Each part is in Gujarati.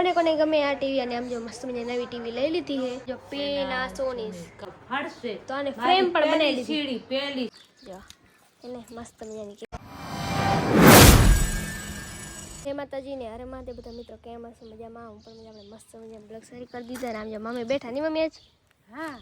કોને કોને ગમે આ ટીવી અને આમ જો મસ્ત મજાની નવી ટીવી લઈ લીધી છે જો પેનાસોનિક ફાડશે તો આને ફ્રેમ પણ બનાવી લીધી સીડી પેલી જો એને મસ્ત મજાની હે માતાજી ને અરે માતે બધા મિત્રો કેમ હશે મજામાં હું પણ આપણે મસ્ત મજાના બ્લોગ શેર કરી દીધા ને આમ જો મમ્મી બેઠા ની મમ્મી આજ હા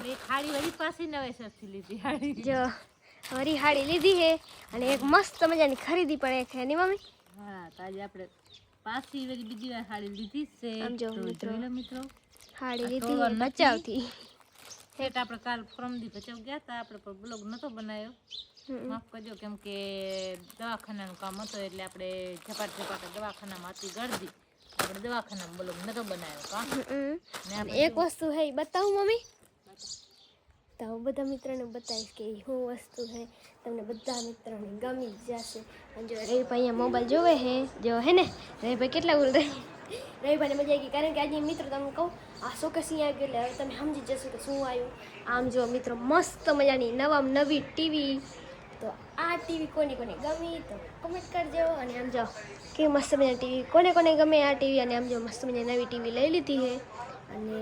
એક હાડી વળી પાસે નવેસરથી લીધી હાડી જો હરી હાડી લીધી હે અને એક મસ્ત મજાની ખરીદી પણ એક હે ની મમ્મી હા તો આજે આપણે પાછી વળી બીજી વાર હાડી લીધી છે આમ જો તો મિત્રો હાડી લીધી હે બચાવથી સેટ આપણે કાલ પરમદી બચાવ ગયા હતા આપણે પર બ્લોગ નતો બનાવ્યો માફ કરજો કેમ કે દવાખાનાનું કામ હતું એટલે આપણે ઝપાટ દવાખાનામાં હતી ગળદી આપણે દવાખાનામાં બ્લોગ નતો બનાવ્યો એક વસ્તુ હે બતાવું મમ્મી તો હું બધા મિત્રોને બતાવીશ કે શું વસ્તુ છે તમને બધા મિત્રોને ગમી જશે અને જો રવિભાઈ અહીંયા મોબાઈલ જોવે હે જો હે ને રવિભાઈ કેટલા બોલ રવિભાઈને મજા આવી ગઈ કારણ કે આજે મિત્રો તમને કહું આ શોકેસ અહીંયા ગયો એટલે હવે તમે સમજી જશો કે શું આવ્યું આમ જો મિત્રો મસ્ત મજાની નવી ટીવી તો આ ટીવી કોને ગમી તો કમેન્ટ કરજો અને આમ જો કે મસ્ત મજાની ટીવી કોને ગમે આ ટીવી અને આમ જો મસ્ત મજાની નવી ટીવી લઈ લીધી છે અને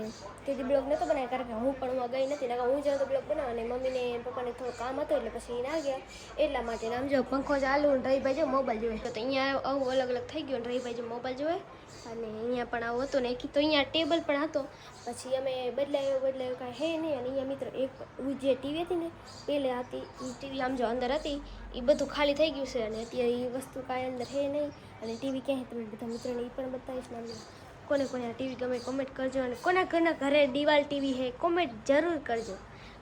તેથી બ્લોગ નહોતો બનાવ્યો કારણ કે હું પણ ગઈ નથી ને હું જાઉં તો બ્લોગ બનાવ અને મમ્મીને પપ્પાને થોડું કામ હતું એટલે પછી ના ગયા એટલા માટે આમ જો પંખો ચાલુ ને રવિભાઈ જો મોબાઈલ જોવે તો અહીંયા આવું અલગ અલગ થઈ ગયું ને રવિભાઈ જો મોબાઈલ જોવે અને અહીંયા પણ આવું હતું ને તો અહીંયા ટેબલ પણ હતો પછી અમે બદલાયો કાંઈ હે નહીં અને અહીંયા મિત્રો એક જે ટીવી હતી ને પહેલે હતી એ ટીવી આમ જો અંદર હતી એ બધું ખાલી થઈ ગયું છે અને અત્યારે એ વસ્તુ કાંઈ અંદર હે નહીં અને ટીવી ક્યાંય તમે બધા મિત્રોને એ પણ બતાવીશ ને કોને આ ટીવી ગમે કોમેન્ટ કરજો અને કોના ઘરે દિવાલ ટીવી હે કોમેન્ટ જરૂર કરજો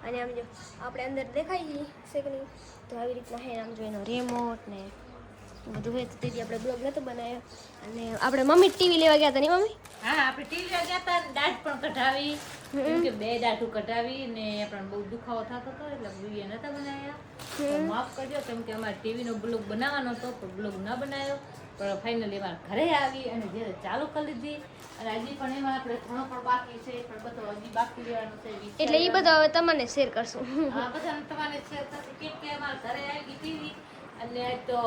અને આમ જો આપણે અંદર દેખાઈ છે કે નહીં તો આવી રીતના હે આમ જો એનો રિમોટ ને બધું હોય તો તેથી આપણે બ્લોગ નહોતો બનાવ્યો અને આપણે મમ્મી ટીવી લેવા ગયા હતા ને મમ્મી હા આપણે ટીવી લેવા ગયા હતા દાઢ પણ કઢાવી કેમ કે બે દાઢું કઢાવી ને આપણને બહુ દુખાવો થતો હતો એટલે વિડીયો નહોતા બનાવ્યા તો માફ કરજો કેમ કે અમારે ટીવીનો બ્લોગ બનાવવાનો હતો પણ બ્લોગ ન બનાવ્યો પણ ફાઇનલી અમારે ઘરે આવી અને જ્યારે ચાલુ કરી લીધી અને હજી પણ એમાં આપણે ઘણો પણ બાકી છે પણ બધો હજી બાકી રહેવાનો છે એટલે એ બધો હવે તમને શેર કરશું હા બધા તમારે શેર કરશું કેમ કે અમારે ઘરે આવી ગઈ ટીવી અને તો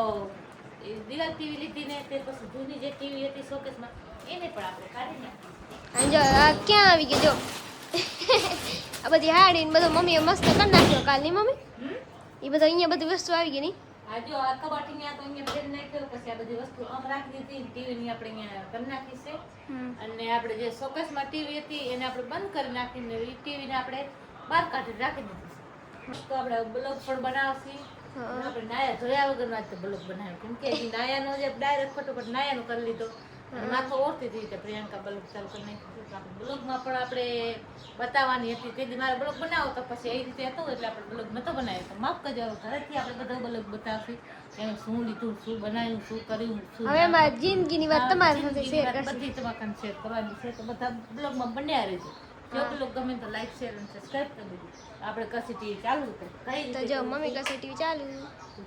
દિવાલ ટીવી લીધી ને તે પછી જૂની જે ટીવી હતી શોકેસમાં એને પણ આપણે કાઢી નાખી જો આ ક્યાં આવી ગયો જો આ બધી હાડી ને બધું મમ્મીએ મસ્ત કરી નાખ્યો કાલની મમ્મી એ બધું અહીંયા બધી વસ્તુ આવી ગઈ નહીં આ જો આ કબાટ અહીંયા તો અહીંયા ફેર નાખ્યો પછી આ બધી વસ્તુ આમ રાખી દીધી ટીવી ની આપણે અહીંયા કરી નાખી છે અને આપણે જે શોકેસમાં ટીવી હતી એને આપણે બંધ કરી નાખીને એ ટીવી ને આપણે બહાર કાઢી રાખી દીધી તો આપણે બ્લોગ પણ બનાવશી આપણે નાયા ધોયા વગર ના બ્લોગ બનાવ્યો કેમ કે નાયાનો જે ડાયરેક્ટ ફટોફટ નાયાનો કરી લીધો માથો ઓળતી હતી રીતે પ્રિયંકા બ્લોગ ચાલુ કરી નાખ્યું બ્લોગમાં પણ આપણે બતાવવાની હતી તેથી મારે બ્લોગ બનાવો તો પછી એ રીતે હતો એટલે આપણે બ્લોગ નતો બનાવ્યો તો માફ કરજો ઘરેથી આપણે બધા બ્લોગ બતાવશી એમ શું લીધું શું બનાવ્યું શું કર્યું શું હવે મારી જિંદગીની વાત તમારી સાથે શેર કરશું બધી તમારે શેર કરવાની છે તો બધા બ્લોગમાં બન્યા રહેજો જો બ્લોગ ગમે તો લાઈક શેર અને સબસ્ક્રાઇબ કરી દેજો આપણે કસી ટીવી ચાલુ કરી તો જો મમ્મી કસે ટીવી ચાલુ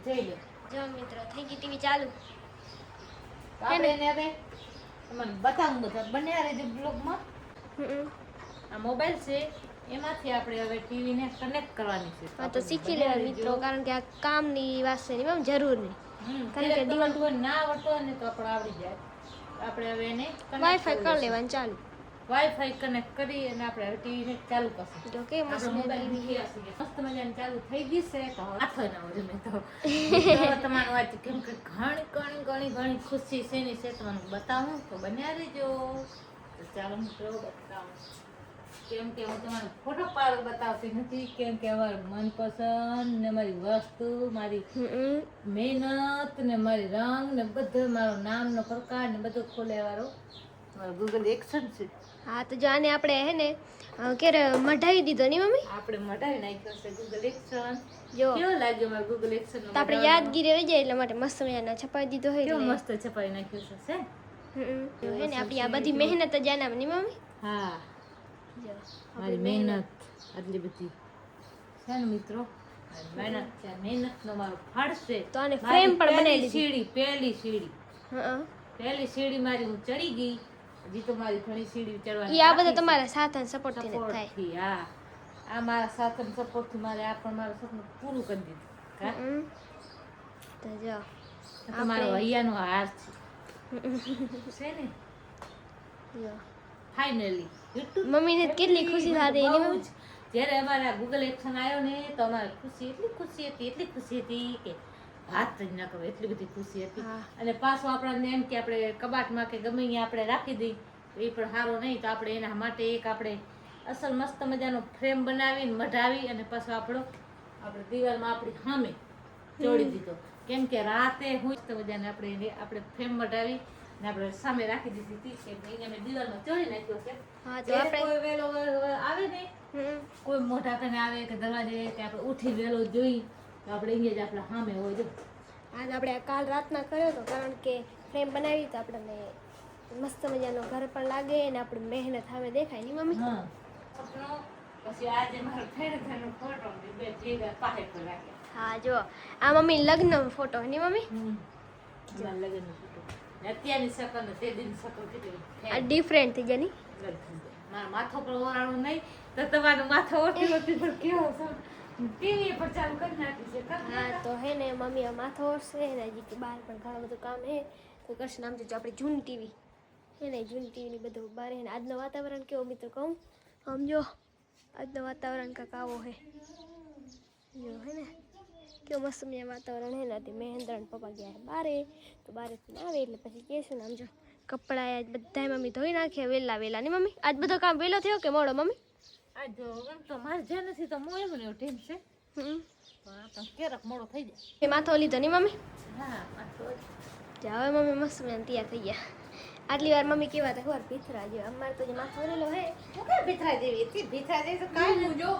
જઈ લો જો મિત્રો થઈ ગઈ ટીવી ચાલુ આપણે એને હવે તમને બતાવું બધા બન્યા રહેજો બ્લોગમાં આ મોબાઈલ છે એમાંથી આપણે હવે ટીવી ને કનેક્ટ કરવાની છે હા તો શીખી લેવા મિત્રો કારણ કે આ કામની વાત છે નહીં જરૂર નહીં કારણ કે દિવાલ ના આવડતો હોય ને તો આપણે આવડી જાય આપણે હવે એને વાઈફાઈ કરી લેવાનું ચાલુ વાઈફાઈ કનેક્ટ કરી અને આપણે હવે ટીવી ને ચાલુ કરશું તો કે મસ્ત મસ્ત મજાની ચાલુ થઈ ગઈ છે તો હાથો ના હોય મેં તો તમારું વાત કેમ કે ઘણી ખુશી છે ની છે તમને બતાવું તો બન્યા રહેજો તો ચાલો મિત્રો બતાવું કેમ કે હું તમારો ફોટો પાડ બતાવતી નથી કેમ કે અમારું મનપસંદ ને મારી વસ્તુ મારી મહેનત ને મારી રંગ ને બધું મારું નામ નો પ્રકાર ને બધું ખોલે વાળો ગૂગલ એક્શન છે હા તો જો આને આપણે હે ને ક્યારે મઢાવી દીધો ની મમ્મી આપણે મઢાવી નાખ્યો છે ગૂગલ એક્શન જો કેવો લાગ્યો મારો ગૂગલ એક્શન તો આપણે યાદગીરી રહી જાય એટલા માટે મસ્ત મજાના છપાવી દીધો હોય કેવો મસ્ત છપાવી નાખ્યો છે હે ને આપણી આ બધી મહેનત જ આના ની મમ્મી હા જો મારી મહેનત આટલી બધી છે ને મિત્રો મહેનત છે મહેનત નો મારો ફળ છે તો આને ફ્રેમ પણ બનાવી દીધી સીડી પહેલી સીડી હા પહેલી સીડી મારી હું ચડી ગઈ હજી તો મારી ઘણી સીડી ચડવાની ઈ આ બધા તમારા સાથ અને સપોર્ટ થી થાય હા આ મારા સાથ અને સપોર્ટ થી મારે આ પણ મારું સપનું પૂરું કરી દીધું તો જો આ મારો હૈયાનો હાર છે ને જો ફાઇનલી યુટ્યુબ મમ્મીને કેટલી ખુશી થતી એની બહુ મમ્મી. જ. જ્યારે અમારા ગૂગલ એક્શન આવ્યો ને તો અમારે એટલી ખુશી હતી કે વાત જ ના કરો, એટલી બધી ખુશી હતી. હા. અને પાછું આપણને એમ કે આપણે કબાટમાં કે ગમે ત્યાં આપણે રાખી દઈ તો એ પણ સારો નહીં, તો આપણે એના માટે એક આપણે અસલ મસ્ત મજાનો ફ્રેમ બનાવીને મઢાવી અને પાછો આપણે દિવાલમાં આપણી સામે જોડી દીધો. કેમ કે રાતે હું મસ્ત મજાને આપણે ફ્રેમ મઢાવી ને આપણે સામે રાખી દીધી હતી કે એને અમે દિવાલમાં ચોળી નાખ્યો છે. હા તો જ્યારે આપણે કોઈ વેલો આવે ને, કોઈ મોટા તને આવે કે દરવાજે કે આપણે ઉઠી વેલો જોઈ તો આપણે અહીંયા જ આપણા સામે હોય જો. આજ આપણે કાલ રાતના કર્યો હતો, કારણ કે ફ્રેમ બનાવી તો આપણને મસ્ત મજાનો ઘર પણ લાગે અને આપણી મહેનત સામે દેખાય નહીં મમ્મી. હા. પછી આજે મારો થેનો ફોટો બે ભેગા પાસે પર રાખ્યા. હા જો આ મમ્મી લગ્ન ફોટો ની મમ્મી. અમારા લગ્નનો ફોટો. ને અત્યારની શકલ ને તે દીની શકલ કેટલી આ ડિફરન્ટ થઈ જાય ની. મારા માથો પર ઓરાણું નહીં તો તમારું માથો ઓટી ઓટી પર કેવો છે. ટીવી પર ચાલુ કરી નાખી છે. હા તો હે ને મમ્મી આ માથો ઓરશે ને હજી બહાર પણ ઘણું બધું કામ હે તો કરશે. આમ જો આપણે જૂની ટીવી હે ને, જૂની ટીવીની બધું બહાર હે ને. આજનો વાતાવરણ કેવો મિત્રો કહું, આમ જો આજનો વાતાવરણ કાંક આવો હે જો હે ને, કેવું મસ્ત મજા વાતાવરણ હે ને. મહેન્દ્ર પપ્પા ગયા હે બારે, તો બારેથી આવે એટલે પછી કહેશું ને. આમ જો કપડાં આજ બધા મમ્મી ધોઈ નાખ્યા વેલા વેલા ની મમ્મી. આજ બધો કામ વેલો થયો કે મોડો મમ્મી? આજ તો મારે જે નથી તો હું એમ ને ટીમ છે. પણ ક્યારેક મોડો થઈ જાય. એ માથો લીધો ની મમ્મી. હા માથો જા હવે મમ્મી મસ્ત મજાને તૈયાર થઈ ગયા. આટલી વાર મમ્મી કેવા હતા ખબર, ભીથરા જેવા. અમારે તો જે માથો ઓરેલો હે હું કઈ ભીથરા જેવી હતી. ભીથરા જેવી તો કાંઈ હું જો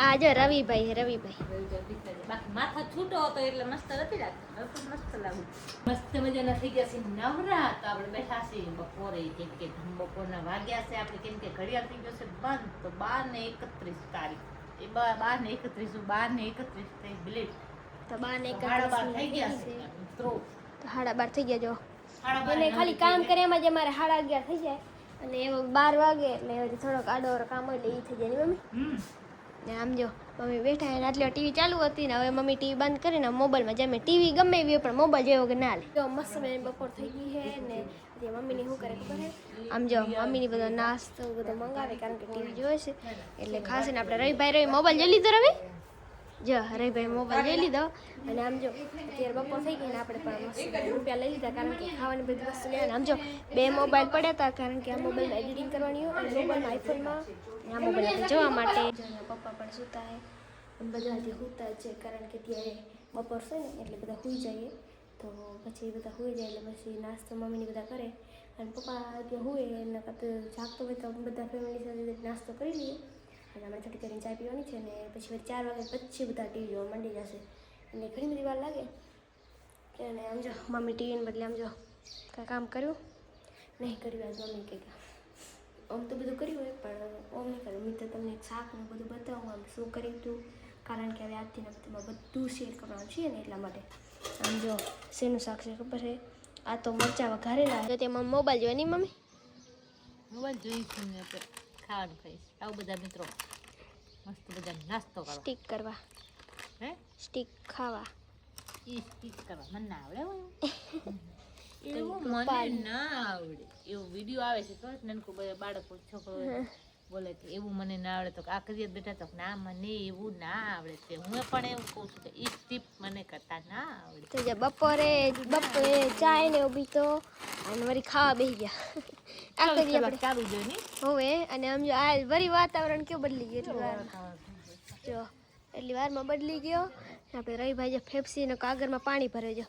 આ જો રવિભાઈ હે રવિભાઈ. બાકી માથા છૂટો હતો એટલે મસ્ત નથી લાગતો. હવે તો મસ્ત લાગુ. મસ્ત મજાના થઈ ગયા છે નવરા. તો આપણે બેઠા છીએ બપોરે, કેમ કે બપોરના વાગ્યા છે આપણે, કેમ કે ઘડિયાળ થઈ ગયો છે બંધ. તો 12:31 તારીખ એ 12:31 12:31 થઈ બિલેટ. તો 12 12 થઈ ગયા છે મિત્રો. તો 12:30 થઈ ગયા જો. 12:30 એને ખાલી કામ કરે એમાં જ અમારે 11:30 થઈ જાય. અને એવો 12 વાગે એટલે હજી થોડોક આડો કામ હોય એટલે એ થઈ જાય ને મમ્મી. ને આમ જો મમ્મી બેઠા એને આટલી ટીવી ચાલુ હતી ને હવે મમ્મી ટીવી બંધ કરીને મોબાઈલમાં જમે. ટીવી ગમે એવી પણ મોબાઈલ જેવો કે ના લે. જો મસ્ત મેં બપોર થઈ ગઈ હે ને જે મમ્મીની શું કરે ખબર હે, આમ જો મમ્મીની બધો નાસ્તો બધો મંગાવે કારણ કે ટીવી જોવે છે એટલે ખાસ ને. આપણે રવિભાઈ મોબાઈલ જોઈ લીધો રવિ. જો રવિભાઈ મોબાઈલ લઈ લીધો. અને આમ જો અત્યારે બપોર થઈ ગઈ ને આપણે પણ મસ્ત રૂપિયા લઈ લીધા કારણ કે ખાવાની બધી વસ્તુ લેવાની. આમ જો 2 મોબાઈલ પડ્યા હતા કારણ કે આ મોબાઈલમાં એડિટિંગ કરવાની હોય અને મોબાઈલમાં આઈફોનમાં આ મોબાઈલ આપણે જોવા માટે. પપ્પા પણ સૂતા હે, બધા જે સૂતા છે કારણ કે ત્યારે બપોર છે ને એટલે બધા સૂઈ જઈએ. તો પછી બધા સૂઈ જાય એટલે પછી નાસ્તો મમ્મીની બધા કરે અને પપ્પા જે હોય એના કરતાં જાગતો હોય તો બધા ફેમિલી સાથે નાસ્તો કરી લઈએ. અને આપણે છઠ્ઠી કરીને ચા પીવાની છે ને પછી 4 વાગ્યા પછી બધા ટીવી જોવા માંડી જશે. અને ઘણી બધી વાર લાગે અને આમ જો મમ્મી ટીવીને બદલે આમ જો કાંઈ કામ કર્યું નહીં કર્યું. આજ મમ્મી કે આમ તો બધું કર્યું હોય પણ ઓમ નહીં કર્યું. મેં તો તમને એક શાક ને બધું બતાવું આમ શું કર્યું હતું કારણ કે હવે આજથી નક્કીમાં બધું શેર કરવાનું છે ને એટલા માટે. આમ જો શેનું શાક છે ખબર છે, આ તો મરચાં વઘારેલા. જો તેમાં મોબાઈલ જોઈ નહીં મમ્મી. મોબાઈલ જોઈશું ને આપણે ખાવાનું ખાઈશ. આવું બધા મિત્રો મસ્ત બધા નાસ્તો કરવા, સ્ટીક કરવા, હે સ્ટીક ખાવા. ઈ સ્ટીક કરવા મને ના આવડે એવું મને ના આવડે. એવો વિડીયો આવે છે ખબર છે, નનકું બાળકો છોકરો બોલે કે એવું મને ના આવડે. તો આ કરીએ બેટા તો ના મને એવું ના આવડે. તે હું પણ એવું કહું છું કે ઈ સ્ટીપ મને કરતા ના આવડે. તો જે બપોરે ચાય ને ઉભી તો અને વળી ખાવા બેસી ગયા. આ કરીએ આપણે ચાલુ જોઈ ને હવે. અને આમ જો આ વળી વાતાવરણ કેવું બદલી ગયું એટલી વારમાં. જો એટલી વારમાં બદલી ગયો. આપણે રવિભાઈ જે ફેફસીને કાગળમાં પાણી ભરે જો.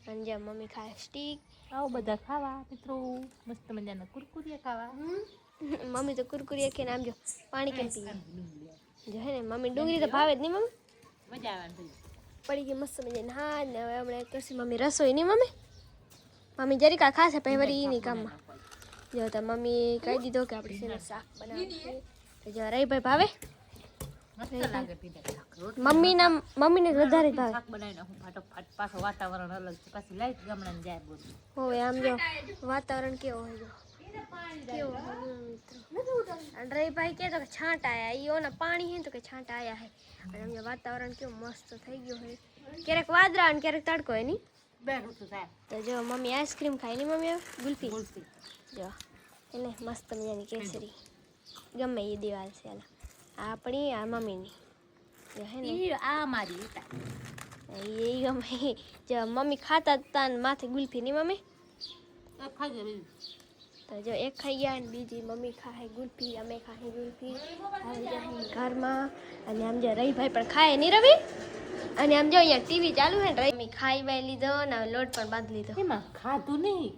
અને જે મમ્મી ખાય સ્ટીક. આવું બધા ખાવા મિત્રો, મસ્ત મજાના કુરકુરિયા ખાવા. મમ્મી તો કુરકુરિયા કે આમ જો પાણી કેમ પીએ જો હે ને. મમ્મી ડુંગળી તો ભાવે જ નહીં મમ્મી. મજા આવવાની પડી ગઈ મસ્ત મજાને. હા ને હવે હમણાં કરશે મમ્મી રસોઈ નહીં મમ્મી. મમ્મી જરીક આ ખાશે પછી વળી એની કામમાં. જો તો મમ્મી કહી દીધો કે આપણે શેનું શાક બનાવવાનું છે. તો જો રવિભાઈ ભાવે મસ્ત લાગે પીધા. મમ્મીને વધારે ભાવે. શાક બનાવીને હું ફાટોફાટ. પાછો વાતાવરણ અલગ છે, પાછી લાઈટ ગામડાને જાય બધું. હવે આમ જો વાતાવરણ કેવો હોય જો કેવો હોય મિત્રો. અને રવિભાઈ કહેતો કે છાંટ આયા. ઈઓના પાણી હે તો કે છાંટ આયા હે. અને આમ જો વાતાવરણ કેવું મસ્ત થઈ ગયું હોય. ક્યારેક વાદળા અને ક્યારેક તડકો હોય નહીં. બે ઋતુ થાય તો જો મમ્મી આઈસ્ક્રીમ ખાઈ ની મમ્મી હવે ગુલ્ફી ગુલ્ફી જો એને મસ્ત મજાની કેસરી ગમે એ દિવાલ છે હાલ આ આપણી આ મમ્મીની જો હે ને ઈ આ મારી ઉતા એ ગમે જો મમ્મી ખાતા હતા ને માથે ગુલ્ફી ની મમ્મી ખાઈ જાય તો જો એક ખાઈ ગયા ને બીજી મમ્મી ખાય ગુલ્ફી અમે ખાય ગુલ્ફી આવી જાય ઘરમાં અને આમ જો રહીભાઈ પણ ખાય નહીં રવિ અને આમ જો અહીંયા ટીવી ચાલુ છે ને રવિ મમ્મી ખાઈ બાઈ લીધો ને હવે લોટ પણ બાંધી લીધો એમાં ખાધું નહીં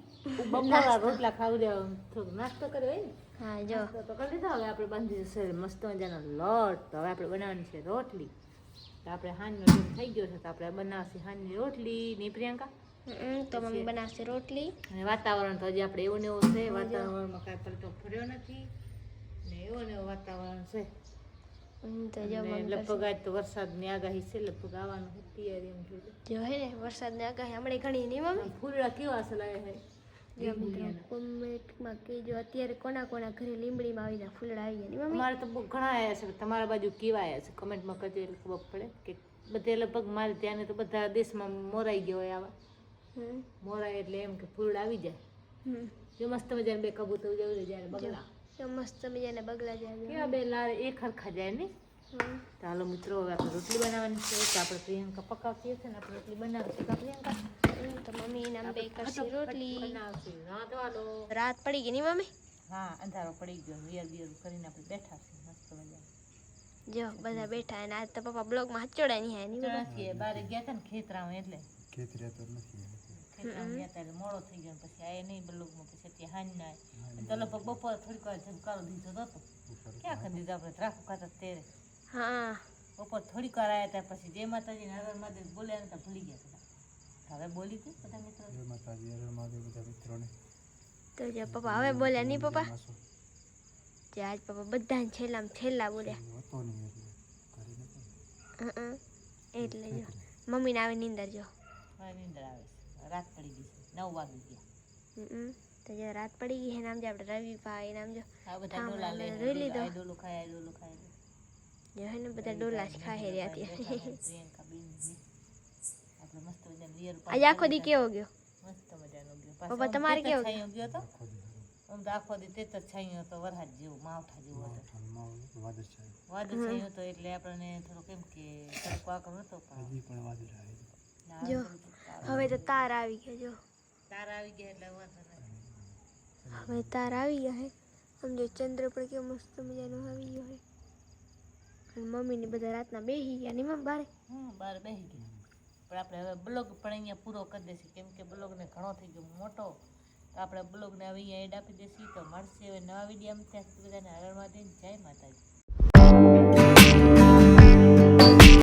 બપોરા રોટલા ખાવું દે થોડુંક નાસ્તો કર્યો હોય ને હા જો તો કરી લીધો હવે આપણે બાંધી છે મસ્ત મજાનો લોટ તો હવે આપણે બનાવવાની છે રોટલી તો આપણે હાંજનો ટાઈમ થઈ ગયો છે તો આપણે બનાવશે હાંજની રોટલી ની પ્રિયંકા તો મમ્મી બનાવશે રોટલી અને વાતાવરણ તો હજી આપણે એવું ને એવું છે વાતાવરણમાં કાંઈ પલટો ફર્યો નથી ને એવું ને એવું વાતાવરણ છે તો જો અને મમ્મી લગભગ આજ તો વરસાદની આગાહી છે લગભગ આવવાનું છે તૈયારી એમ થયું જો હે ને વરસાદની આગાહી હમણાં ઘણી નહીં મમ્મી ફૂલડા કેવા છે લાગે છે જો મિત્રો કોમેન્ટમાં કહેજો અત્યારે કોના કોના ઘરે લીમડીમાં આવી જાય ફૂલડા આવી ગયા નહીં મમ્મી અમારે તો બહુ ઘણા આવ્યા છે તમારા બાજુ કેવા આવ્યા છે કમેન્ટમાં કરજો એટલે ખબર પડે કે બધે લગભગ મારે ત્યાં તો બધા દેશમાં મોરાઈ ગયો હોય આવા મોરાય એટલે એમ કે ફૂલડા આવી જાય જો મસ્ત મજાને બે કબૂતર જવું જાય બગલા તો મસ્ત મજાના બગલા જાય કેવા બે લાલ એક હરખા જાય ને ચાલો મિત્રો હવે આપણે રોટલી બનાવવાની છે તો આપણે પ્રિયંકા પકાવતી હશે ને આપણે રોટલી બનાવશે તો પ્રિયંકા તો મમ્મી એના બે કરશે રોટલી બનાવશે રાંધવાનો રાત પડી ગઈ ની મમ્મી હા અંધારો પડી ગયો વિયર બિયર કરીને આપણે બેઠા છે મસ્ત મજા જો બધા બેઠા અને આજ તો પપ્પા બ્લોગમાં હચોડા નહીં આયા નહીં નથી બારે ગયા હતા ને ખેતરામાં એટલે ખેતરે તો નથી ખેતરામાં ગયા હતા એટલે મોડો થઈ ગયો ને પછી આયા નહીં બ્લોગમાં પછી ત્યાં હાંજ ના તો લગભગ બપોર થોડીક વાર ઝબકારો દીધો હતો ક્યાં કરી દીધો આપણે રાખું ખાતા તેરે હા બપોર થોડીક વાર આવ્યા હતા પછી જય માતાજી હર મહાદેવ બોલ્યા નતા ભૂલી ગયા હતા હવે બોલી હતી બધા મિત્રો જય માતાજી હર મહાદેવ બધા મિત્રોને તો જો પપ્પા હવે બોલ્યા નહીં પપ્પા જે આજ પપ્પા બધાને છેલ્લામાં છેલ્લા બોલ્યા હતો નહીં એટલે કરી નથી એટલે જો મમ્મીને આવે નીંદર જો હવે નીંદર આવે છે રાત પડી ગઈ છે 9 વાગી ગયા તો જો રાત પડી ગઈ છે નામ જો આપણે રવિભાઈ નામ જો આ બધા ડોલા લઈને રોઈ લીધો આ ડોલું ખાય આ ડોલું ખાય જો હે ને બધા ડોલા જ ખાઈ રહ્યા હતા પ્રિયંકા બેન આપણે મસ્ત મજાનું રિયલ આજે આખો દી કેવો ગયો મસ્ત મજાનો ગયો પપ્પા તમારે કેવો છાંયો ગયો તો આમ તો આખો દી તેતર છાંયો તો વરસાદ જેવું માવઠા જેવું હતો વાદળ છે વાદળ છાંયો તો એટલે આપણને થોડું કેમ કે તડકો આકરો હતો પણ હજી પણ વાદળ આવે ના, જો હવે તો તાર આવી ગયા જો તાર આવી ગયા એટલે વાંધો નથી હવે તાર આવી ગયા હે આમ જો ચંદ્ર પણ કેવો મસ્ત મજાનો આવી ગયો હે અને મમ્મીને બધા રાતના બેસી ગયા નહીં મમ્મી બારે બહાર બેસી ગયા પણ આપણે હવે બ્લોગ પણ અહીંયા પૂરો કરી દઈશું કેમ કે બ્લોગને ઘણો થઈ ગયો મોટો તો આપણે બ્લોગને હવે અહીંયા એડ આપી દઈશું તો મળશે હવે નવા વિડીયો ત્યાં સુધી બધાને હરણમાં દઈને જય માતાજી.